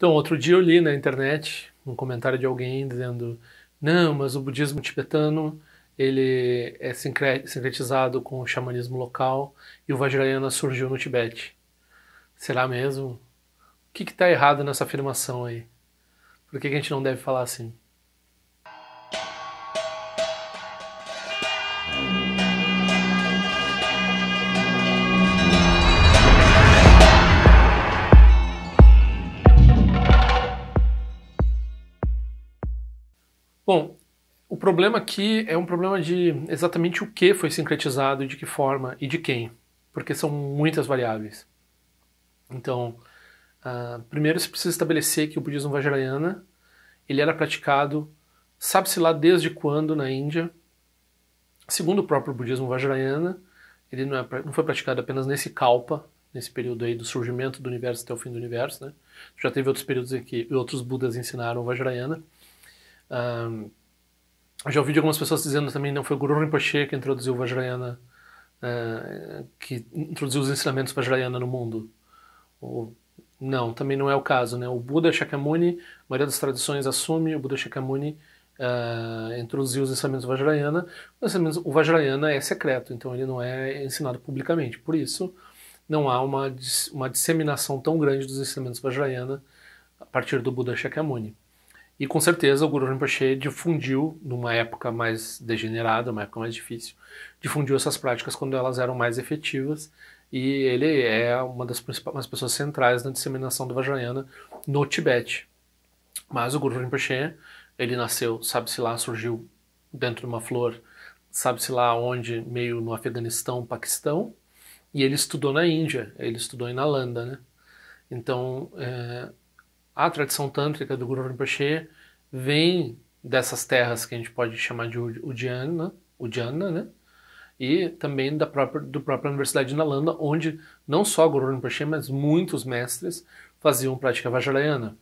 Então, outro dia eu li na internet um comentário de alguém dizendo: não, mas o budismo tibetano ele é sincretizado com o xamanismo local e o Vajrayana surgiu no Tibete. Será mesmo? O que está errado nessa afirmação aí? Por que a gente não deve falar assim? Bom, o problema aqui é um problema de exatamente o que foi sincretizado, de que forma e de quem, porque são muitas variáveis. Então, primeiro se precisa estabelecer que o budismo Vajrayana ele era praticado, sabe-se lá desde quando na Índia. Segundo o próprio budismo Vajrayana, ele não foi praticado apenas nesse kalpa, nesse período aí do surgimento do universo até o fim do universo, né? Já teve outros períodos em que outros Budas ensinaram o Vajrayana. Já ouvi de algumas pessoas dizendo também que não foi o Guru Rinpoche que introduziu o Vajrayana, que introduziu os ensinamentos Vajrayana no mundo. Não, também não é o caso, né? O Buda Shakyamuni, a maioria das tradições assume, o Buda Shakyamuni introduziu os ensinamentos Vajrayana, mas o Vajrayana é secreto, então ele não é ensinado publicamente. Por isso, não há uma disseminação tão grande dos ensinamentos Vajrayana a partir do Buda Shakyamuni. E com certeza o Guru Rinpoche difundiu, numa época mais degenerada, uma época mais difícil, difundiu essas práticas quando elas eram mais efetivas, e ele é uma das principais pessoas centrais na disseminação do Vajrayana no Tibete. Mas o Guru Rinpoche, ele nasceu, sabe-se lá, surgiu dentro de uma flor, sabe-se lá onde, meio no Afeganistão, Paquistão, e ele estudou na Índia, ele estudou em Nalanda, né? Então, a tradição tântrica do Guru Rinpoche vem dessas terras que a gente pode chamar de Udiana, né? E também da própria Universidade de Nalanda, onde não só o Guru Rinpoche, mas muitos mestres faziam prática Vajrayana.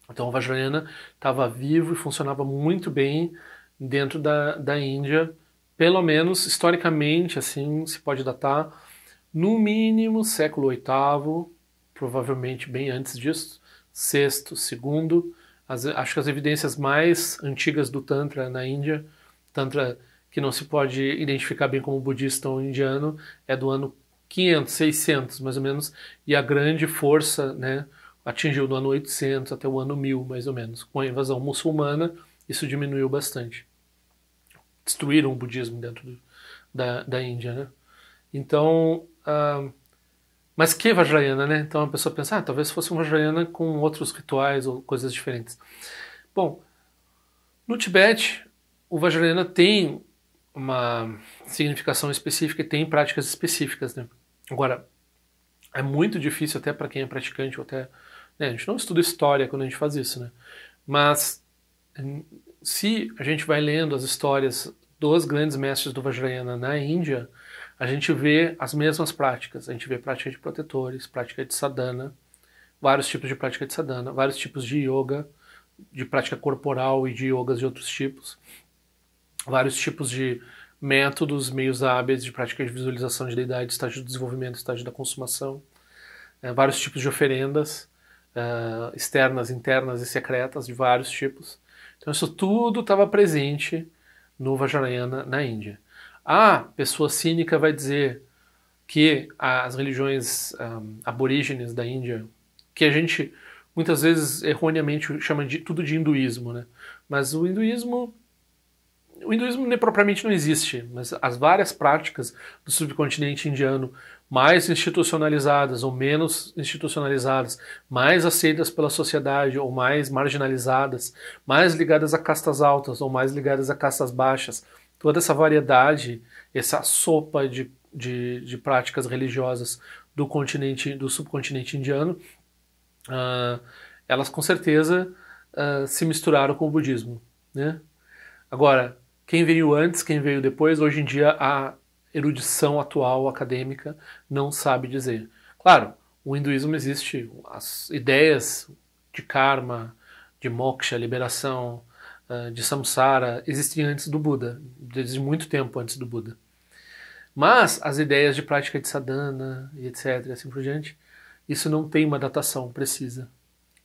Então o Vajrayana estava vivo e funcionava muito bem dentro da Índia, pelo menos historicamente, assim, se pode datar, no mínimo século VIII, provavelmente bem antes disso, sexto, segundo. Acho que as evidências mais antigas do Tantra na Índia, Tantra que não se pode identificar bem como budista ou indiano, é do ano 500, 600 mais ou menos, e a grande força, né, atingiu do ano 800 até o ano 1000 mais ou menos. Com a invasão muçulmana, isso diminuiu bastante. Destruíram o budismo dentro da Índia, né? Então, mas que Vajrayana, né? Então a pessoa pensa, talvez fosse um Vajrayana com outros rituais ou coisas diferentes. Bom, no Tibete, o Vajrayana tem uma significação específica e tem práticas específicas, né? Agora, é muito difícil até para quem é praticante, ou até, né, a gente não estuda história quando a gente faz isso, né? Mas se a gente vai lendo as histórias dos grandes mestres do Vajrayana na Índia, a gente vê as mesmas práticas. A gente vê prática de protetores, prática de sadhana, vários tipos de prática de sadhana, vários tipos de yoga, de prática corporal e de yogas de outros tipos, vários tipos de métodos, meios hábeis de prática de visualização de deidade, estágio de desenvolvimento, estágio da consumação, vários tipos de oferendas, externas, internas e secretas, de vários tipos. Então isso tudo estava presente no Vajrayana na Índia. A pessoa cínica vai dizer que as religiões aborígenes da Índia, que a gente muitas vezes erroneamente chama de tudo de hinduísmo, né? Mas o hinduísmo propriamente não existe, mas as várias práticas do subcontinente indiano, mais institucionalizadas ou menos institucionalizadas, mais aceitas pela sociedade ou mais marginalizadas, mais ligadas a castas altas ou mais ligadas a castas baixas, toda essa variedade, essa sopa de práticas religiosas do subcontinente indiano, elas com certeza se misturaram com o budismo, né? Agora, quem veio antes, quem veio depois, hoje em dia a erudição atual acadêmica não sabe dizer. Claro, o hinduísmo existe, as ideias de karma, de moksha, liberação, de samsara, existiam antes do Buda, desde muito tempo antes do Buda. Mas as ideias de prática de sadhana e etc, e assim por diante, isso não tem uma datação precisa.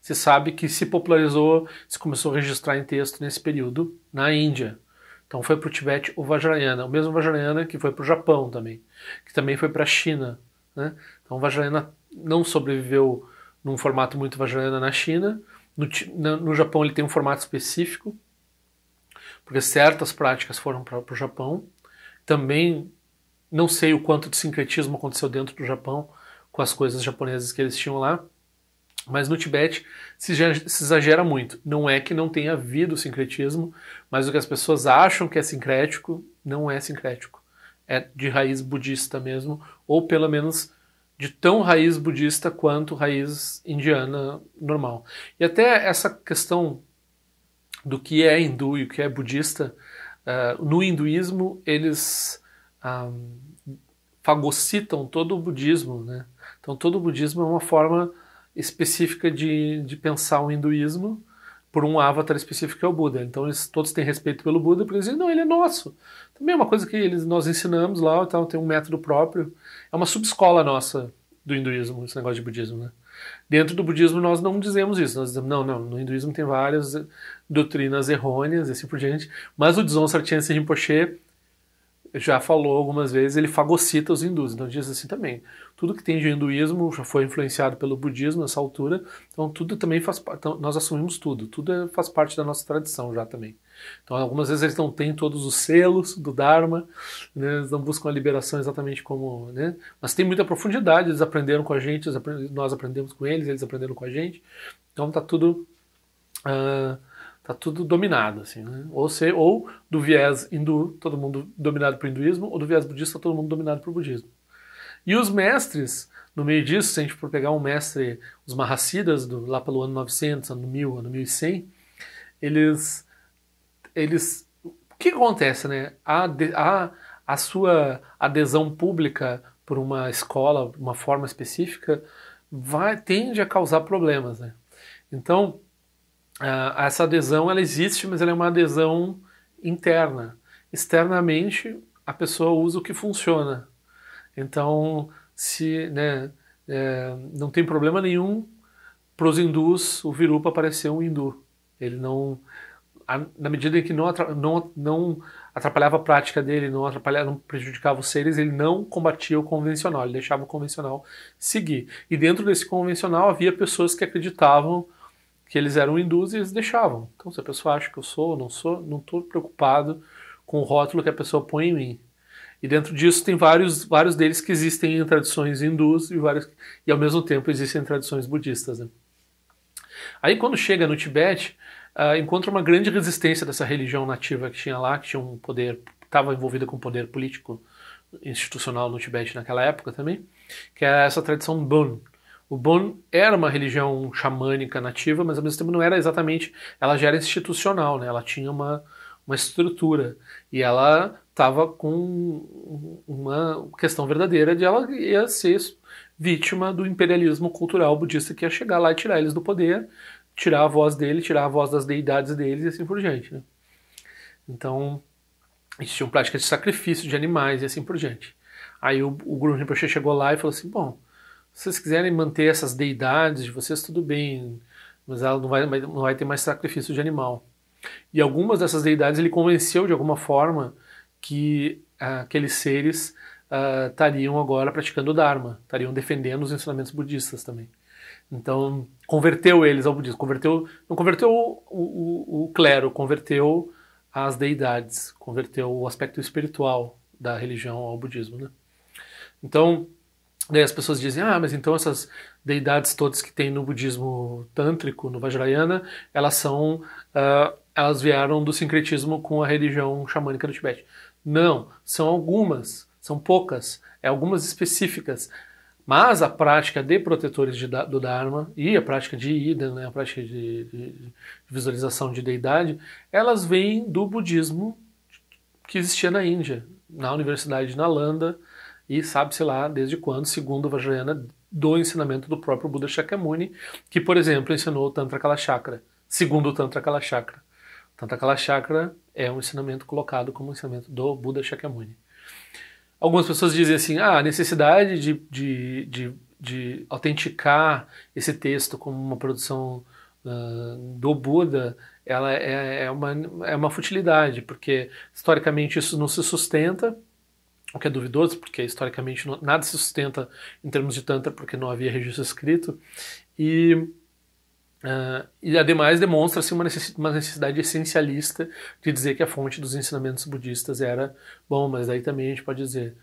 se sabe que se popularizou, se começou a registrar em texto nesse período na Índia. Então foi para o Tibete o Vajrayana, o mesmo Vajrayana que foi para o Japão também, que também foi para a China, né? Então o Vajrayana não sobreviveu num formato muito Vajrayana na China. No Japão ele tem um formato específico, porque certas práticas foram para o Japão. Também não sei o quanto de sincretismo aconteceu dentro do Japão com as coisas japonesas que eles tinham lá, mas no Tibete se exagera muito. Não é que não tenha havido sincretismo, mas o que as pessoas acham que é sincrético não é sincrético. É de raiz budista mesmo, ou pelo menos de tão raiz budista quanto raiz indiana normal. E até essa questão do que é hindu e o que é budista, no hinduísmo eles fagocitam todo o budismo, né? Então todo o budismo é uma forma específica de pensar o hinduísmo por um avatar específico que é o Buda. Então eles todos têm respeito pelo Buda, porque eles dizem, não, ele é nosso. Também é uma coisa que nós ensinamos lá, então tem um método próprio. É uma subescola nossa do hinduísmo, esse negócio de budismo, né? Dentro do budismo nós não dizemos isso, nós dizemos, não, no hinduísmo tem várias doutrinas errôneas e assim por diante, mas o Dzongchen Sarchen Rinpoche já falou algumas vezes, ele fagocita os hindus, então diz assim também, tudo que tem de hinduísmo já foi influenciado pelo budismo nessa altura, então tudo também faz parte, então nós assumimos tudo faz parte da nossa tradição já também. Então algumas vezes eles não têm todos os selos do Dharma, né, eles não buscam a liberação exatamente como, né, mas tem muita profundidade, eles aprenderam com a gente, nós aprendemos com eles aprenderam com a gente, então tá tudo dominado, assim, né? Ou do viés hindu, todo mundo dominado por hinduísmo, ou do viés budista, todo mundo dominado por budismo. E os mestres, no meio disso, se a gente for pegar um mestre, os Mahasiddhas, lá pelo ano 900, ano 1000, ano 1100, eles o que acontece, né? A sua adesão pública por uma escola, uma forma específica, tende a causar problemas, né? Então, essa adesão ela existe, mas ela é uma adesão interna. Externamente, a pessoa usa o que funciona. Então, não tem problema nenhum para os hindus o Virupa parecer um hindu. Ele não, na medida em que não atrapalhava a prática dele, não prejudicava os seres, ele não combatia o convencional, ele deixava o convencional seguir. E dentro desse convencional havia pessoas que acreditavam que eles eram hindus e eles deixavam. Então, se a pessoa acha que eu sou ou não sou, não estou preocupado com o rótulo que a pessoa põe em mim. E dentro disso tem vários deles que existem em tradições hindus e ao mesmo tempo existem em tradições budistas, né? Aí quando chega no Tibete, encontra uma grande resistência dessa religião nativa que tinha lá, que tinha um poder, estava envolvida com poder político institucional no Tibete naquela época também, que é essa tradição Bon. O Bon era uma religião xamânica nativa, mas ao mesmo tempo não era exatamente, ela já era institucional, né? Ela tinha uma estrutura e ela estava com uma questão verdadeira de ela ia ser vítima do imperialismo cultural budista que ia chegar lá e tirar eles do poder, tirar a voz dele, tirar a voz das deidades deles e assim por diante, né? Então, existiam práticas de sacrifício de animais e assim por diante. Aí o Guru Rinpoche chegou lá e falou assim, bom, se vocês quiserem manter essas deidades de vocês, tudo bem, mas ela não vai ter mais sacrifício de animal. E algumas dessas deidades ele convenceu de alguma forma que aqueles seres estariam agora praticando o Dharma, estariam defendendo os ensinamentos budistas também. Então, converteu eles ao budismo. Não converteu o clero, converteu as deidades, converteu o aspecto espiritual da religião ao budismo, né? Então, daí as pessoas dizem, mas então essas deidades todas que tem no budismo tântrico, no Vajrayana, elas vieram do sincretismo com a religião xamânica do Tibete. Não, são algumas, são poucas, algumas específicas. Mas a prática de protetores do Dharma e a prática de Ida, né, a prática de visualização de deidade, elas vêm do budismo que existia na Índia, na Universidade de Nalanda, e sabe-se lá desde quando, segundo o Vajrayana, do ensinamento do próprio Buda Shakyamuni, que, por exemplo, ensinou o Tantra Kalachakra, segundo o Tantra Kalachakra. O Tantra Kalachakra é um ensinamento colocado como ensinamento do Buda Shakyamuni. Algumas pessoas dizem assim, a necessidade de autenticar esse texto como uma produção do Buda, ela é uma futilidade, porque historicamente isso não se sustenta, o que é duvidoso, porque historicamente nada se sustenta em termos de Tantra, porque não havia registro escrito, e ademais demonstra-se uma necessidade essencialista de dizer que a fonte dos ensinamentos budistas era bom, mas daí também a gente pode dizer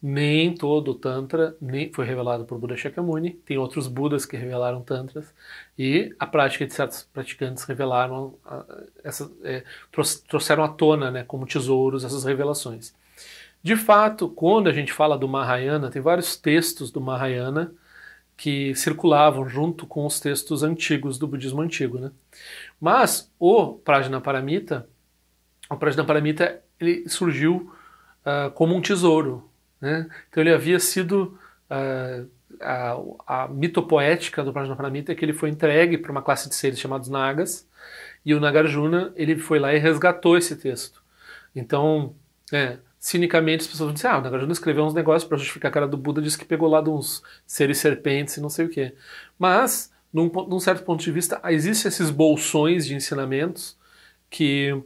nem todo o Tantra nem foi revelado por Buda Shakyamuni, tem outros Budas que revelaram Tantras, e a prática de certos praticantes revelaram, trouxeram à tona, né, como tesouros essas revelações. De fato, quando a gente fala do Mahayana, tem vários textos do Mahayana que circulavam junto com os textos antigos do budismo antigo, né? Mas o Prajnaparamita ele surgiu como um tesouro, né? Então ele havia sido a mitopoética do Prajnaparamita é que ele foi entregue para uma classe de seres chamados Nagas, e o Nagarjuna ele foi lá e resgatou esse texto. Então, cinicamente as pessoas vão dizer, o Nagarjuna escreveu uns negócios para justificar a cara do Buda, disse que pegou lá de uns seres serpentes e não sei o quê. Mas, num certo ponto de vista, existem esses bolsões de ensinamentos que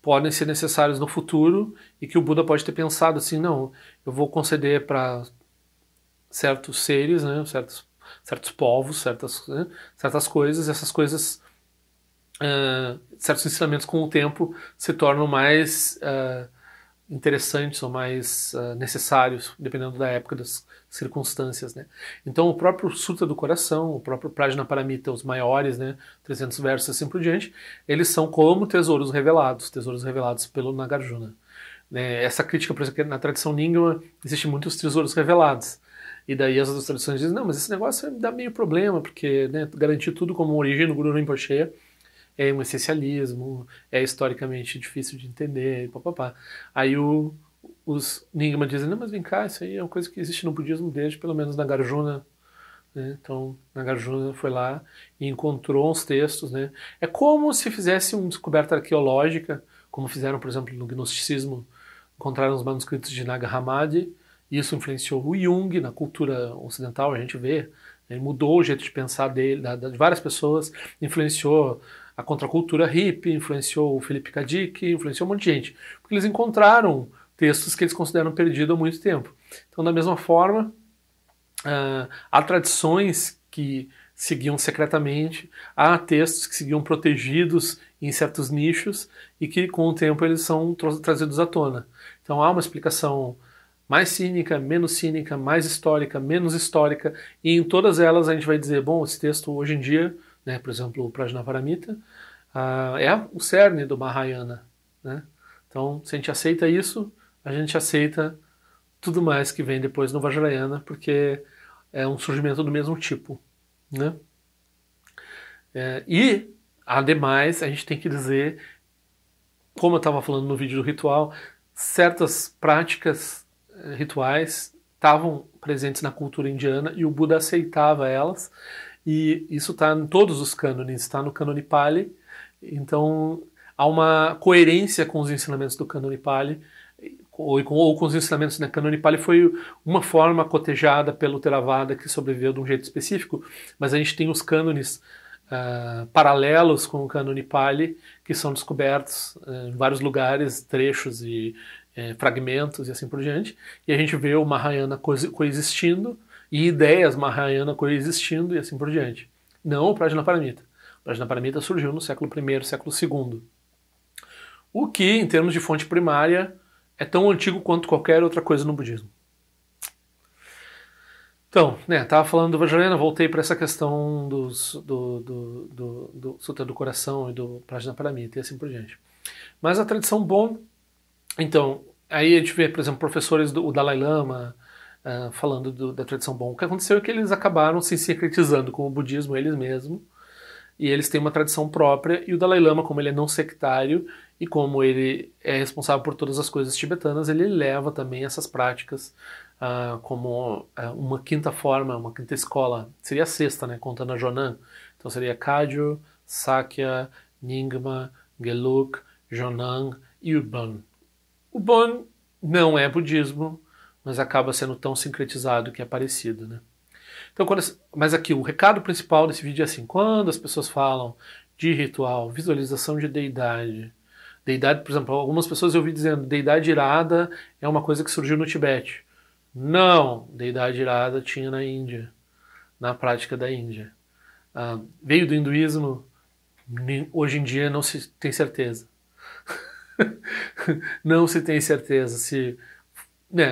podem ser necessários no futuro e que o Buda pode ter pensado assim, não, eu vou conceder para certos seres, né, certos povos, certas coisas, essas coisas, certos ensinamentos com o tempo se tornam mais interessantes ou mais necessários, dependendo da época, das circunstâncias, né? Então o próprio Sutra do Coração, o próprio Prajnaparamita, os maiores, né, 300 versos assim por diante, eles são como tesouros revelados pelo Nagarjuna. Essa crítica, por exemplo, na tradição Nyingma existem muitos tesouros revelados. E daí as outras tradições dizem, não, mas esse negócio dá meio problema, porque, né, garantir tudo como origem no Guru Rinpoche é um essencialismo, é historicamente difícil de entender, papapá. Aí os Nyingma dizem, não, mas vem cá, isso aí é uma coisa que existe no budismo desde pelo menos Nagarjuna, né? Então Nagarjuna foi lá e encontrou uns textos, né? É como se fizesse uma descoberta arqueológica, como fizeram, por exemplo, no gnosticismo, encontraram os manuscritos de Nag Hammadi, e isso influenciou o Jung na cultura ocidental, a gente vê, ele mudou o jeito de pensar dele, de várias pessoas, influenciou a contracultura hippie, influenciou o Philip K. Dick, influenciou um monte de gente, porque eles encontraram textos que eles consideram perdidos há muito tempo. Então, da mesma forma, há tradições que seguiam secretamente, há textos que seguiam protegidos em certos nichos e que, com o tempo, eles são trazidos à tona. Então, há uma explicação mais cínica, menos cínica, mais histórica, menos histórica, e em todas elas a gente vai dizer, bom, esse texto hoje em dia, né, por exemplo, o Prajnaparamita, é o cerne do Mahayana, né? Então, se a gente aceita isso, a gente aceita tudo mais que vem depois no Vajrayana, porque é um surgimento do mesmo tipo, né? E, ademais, a gente tem que dizer, como eu estava falando no vídeo do ritual, certas práticas rituais estavam presentes na cultura indiana e o Buda aceitava elas, e isso está em todos os cânones, está no cânone Pali, então há uma coerência com os ensinamentos do cânone Pali, ou com os ensinamentos da cânone Pali. Foi uma forma cotejada pelo Theravada que sobreviveu de um jeito específico, mas a gente tem os cânones paralelos com o cânone Pali, que são descobertos em vários lugares, trechos e fragmentos e assim por diante, e a gente vê o Mahayana coexistindo e ideias Mahayana coexistindo e assim por diante. Não o Prajnaparamita. O Prajnaparamita surgiu no século I, século II. O que, em termos de fonte primária, é tão antigo quanto qualquer outra coisa no budismo. Então, estava falando do Vajrayana, voltei para essa questão do Sutra do Coração e do Prajnaparamita e assim por diante. Mas a tradição Bon, então, aí a gente vê, por exemplo, professores do Dalai Lama falando da tradição Bon. O que aconteceu é que eles acabaram se sincretizando com o budismo eles mesmos, e eles têm uma tradição própria, e o Dalai Lama, como ele é não sectário, e como ele é responsável por todas as coisas tibetanas, ele leva também essas práticas como uma quinta forma, uma quinta escola. Seria a sexta, né, contando a Jonan. Então seria Kagyu, Sakya, Nyingma, Geluk, Jonan e o Bon. O Bon não é budismo, mas acaba sendo tão sincretizado que é parecido, né? Então, mas aqui, o recado principal desse vídeo é assim, quando as pessoas falam de ritual, visualização de deidade, deidade, por exemplo, algumas pessoas eu ouvi dizendo, deidade irada é uma coisa que surgiu no Tibete. Não, deidade irada tinha na Índia, na prática da Índia. Veio do hinduísmo, hoje em dia não se tem certeza. Não se tem certeza se...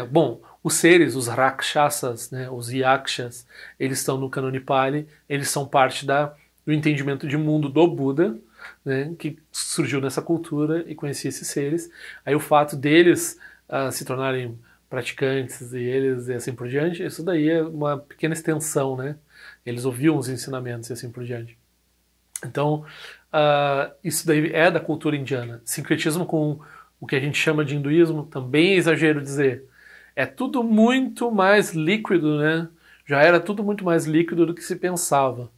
bom, os seres, os rakshasas, né, os yakshas, eles estão no Cânone Pali, eles são parte do entendimento de mundo do Buda, né, que surgiu nessa cultura e conhecia esses seres. Aí o fato deles se tornarem praticantes e assim por diante, isso daí é uma pequena extensão, né? Eles ouviam os ensinamentos e assim por diante. Então, isso daí é da cultura indiana. Sincretismo com o que a gente chama de hinduísmo, também é exagero dizer. É tudo muito mais líquido, né? Já era tudo muito mais líquido do que se pensava.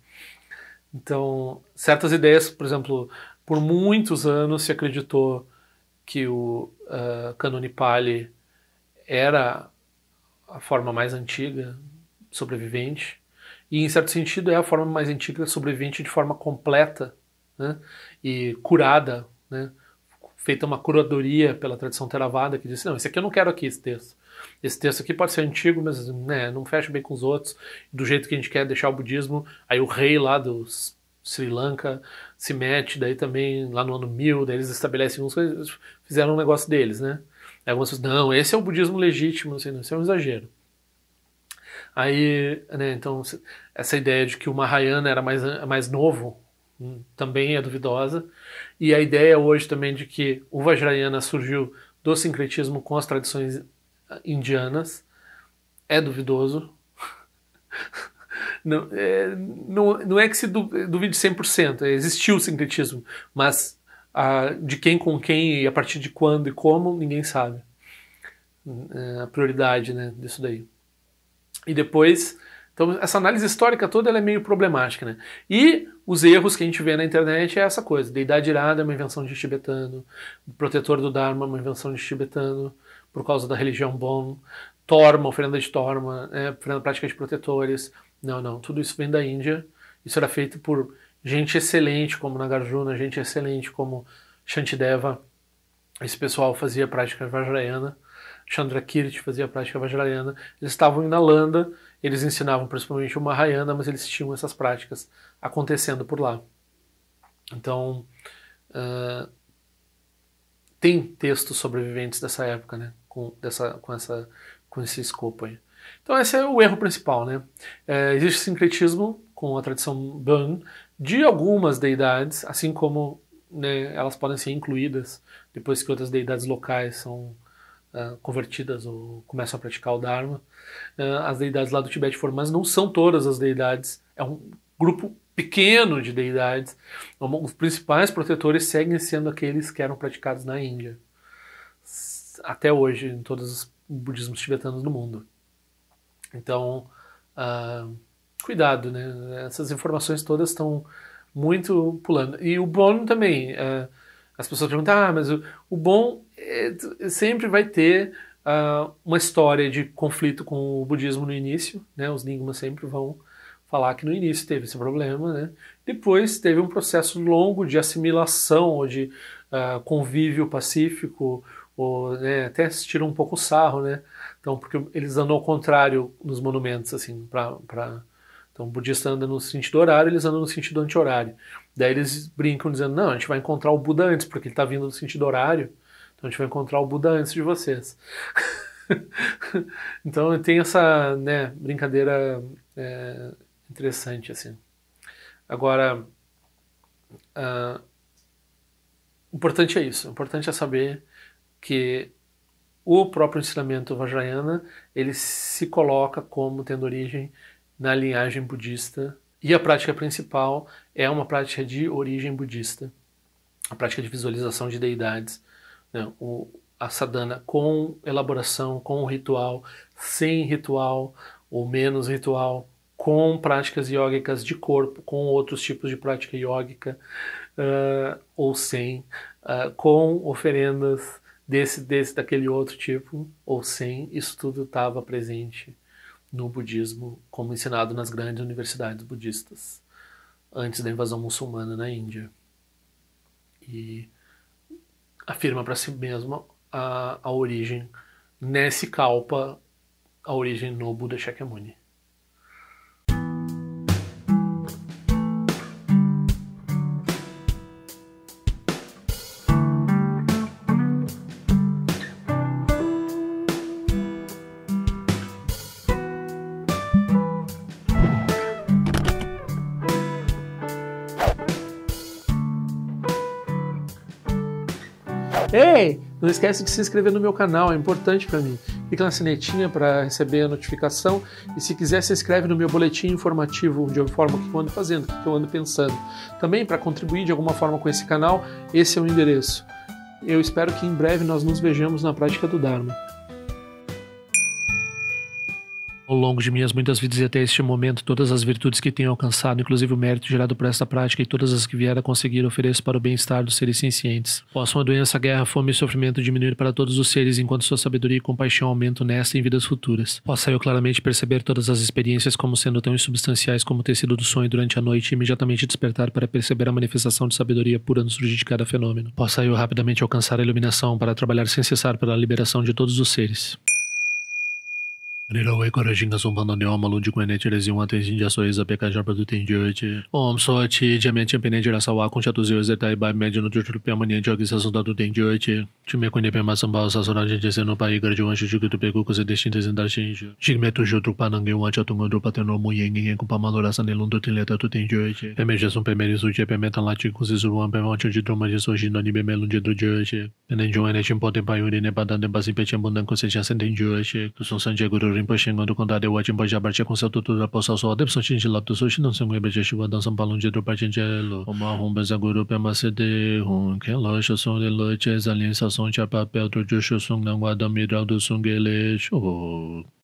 Então, certas ideias, por exemplo, por muitos anos se acreditou que o Cânone Pali era a forma mais antiga sobrevivente, e em certo sentido é a forma mais antiga sobrevivente de forma completa, né, e curada, né, feita uma curadoria pela tradição Theravada, que disse, não, esse aqui eu não quero aqui, esse texto aqui pode ser antigo, mas né, não fecha bem com os outros, do jeito que a gente quer deixar o budismo. Aí o rei lá do Sri Lanka se mete, daí também lá no ano 1000, daí eles estabelecem uns coisas, fizeram um negócio deles, né. Aí algumas pessoas, não, esse é o budismo legítimo, assim, isso é um exagero. Aí, né, então, essa ideia de que o Mahayana era mais novo também é duvidosa. E a ideia hoje também de que o Vajrayana surgiu do sincretismo com as tradições indianas é duvidoso. Não é que se duvide 100%, existiu o sincretismo, mas de quem com quem e a partir de quando e como, ninguém sabe. A prioridade, né, disso daí. E depois, então essa análise histórica toda ela é meio problemática, né? E os erros que a gente vê na internet é essa coisa, deidade irada é uma invenção de tibetano, o protetor do Dharma é uma invenção de tibetano, por causa da religião Bon, torma, oferenda de torma, prática de protetores, não, tudo isso vem da Índia, isso era feito por gente excelente como Nagarjuna, gente excelente como Shantideva, esse pessoal fazia prática vajrayana, Chandrakirti fazia a prática vajrayana, eles estavam em Nalanda, eles ensinavam principalmente o Mahayana, mas eles tinham essas práticas acontecendo por lá. Então, tem textos sobreviventes dessa época, né, com esse escopo aí. Então esse é o erro principal, né? Existe sincretismo com a tradição Bon de algumas deidades, assim como, né, elas podem ser incluídas depois que outras deidades locais são convertidas ou começam a praticar o Dharma. As deidades lá do Tibete foram, mas não são todas as deidades, é um grupo pequeno de deidades. Os principais protetores seguem sendo aqueles que eram praticados na Índia, até hoje, em todos os budismos tibetanos do mundo. Então, cuidado, né? Essas informações todas estão muito pulando. E o Bon também, as pessoas perguntam, mas o Bon sempre vai ter uma história de conflito com o budismo no início, né? Os Nyingmas sempre vão falar que no início teve esse problema, né? Depois teve um processo longo de assimilação ou de convívio pacífico, ou né, até se tira um pouco o sarro, né? Então, porque eles andam ao contrário nos monumentos, assim, então o budista anda no sentido horário, eles andam no sentido anti-horário. Daí eles brincam dizendo, não, a gente vai encontrar o Buda antes, porque ele está vindo no sentido horário, então a gente vai encontrar o Buda antes de vocês. Então tem essa, né, brincadeira interessante, assim. Agora, o importante é isso, o importante é saber que o próprio ensinamento Vajrayana, ele se coloca como tendo origem na linhagem budista, e a prática principal é uma prática de origem budista, a prática de visualização de deidades, né? A sadhana com elaboração, com ritual, sem ritual ou menos ritual, com práticas yógicas de corpo, com outros tipos de prática yógica, ou sem, com oferendas daquele outro tipo, ou sem, isso tudo estava presente no budismo, como ensinado nas grandes universidades budistas, antes da invasão muçulmana na Índia. E afirma para si mesmo a origem, nesse Kalpa, a origem no Buda Shakyamuni. Ei, não esquece de se inscrever no meu canal, é importante para mim. Clica na sinetinha para receber a notificação e se quiser se inscreve no meu boletim informativo de forma que eu ando fazendo, o que eu ando pensando. Também para contribuir de alguma forma com esse canal, esse é o endereço. Eu espero que em breve nós nos vejamos na prática do Dharma. Ao longo de minhas muitas vidas e até este momento, todas as virtudes que tenho alcançado, inclusive o mérito gerado por esta prática e todas as que vier a conseguir, ofereço para o bem-estar dos seres cientes. Possam a doença, guerra, fome e sofrimento diminuir para todos os seres, enquanto sua sabedoria e compaixão aumentam nesta e em vidas futuras. Possa eu claramente perceber todas as experiências como sendo tão insubstanciais como o tecido do sonho durante a noite e imediatamente despertar para perceber a manifestação de sabedoria pura no surgir de cada fenômeno. Possa eu rapidamente alcançar a iluminação para trabalhar sem cessar pela liberação de todos os seres. Nirawe Korajinga Sumpanda Neoma Lundi Kwene Tirezi Wante Jinja Soiza Pekajar Produtin Joji Om Sochi Jamen Champene Jirasawa Kunchatuzi Zetai Bai Mediano Jutu Piamani Jogisa Sundatu Tem Joji Chime Kwene Pema Samba Sasora Jinjese no Pai Garjuan Shujuku Peku Kose Destintes Indar Shinju Jigmetu Jutru Panangi Wancha Tungandu Pateno Muyengi Kupamalora Sanelundu Tinleta Tutin Joji Pemeja Sum Pemeri Suji Pemetan Lati Kuzizuan Pemancho de Droma de Soji Nani Bemelunde do Joji Nenjuane Chimpote Payuri Nepadan de Basi Pechambundan Conseja Senten Joji Tusun Sanje Guru Rinpoche quando condado o Wajin Boja Barche com seu tutor da poça só depso chinji lapto so não se ngwe beje shiwa dan sampalon je do parchenjelo oma hum beza guru pe masede hun ken lo sho son de lo che zalin sa son cha papel do jo sho song nangwa da midral do sungele sho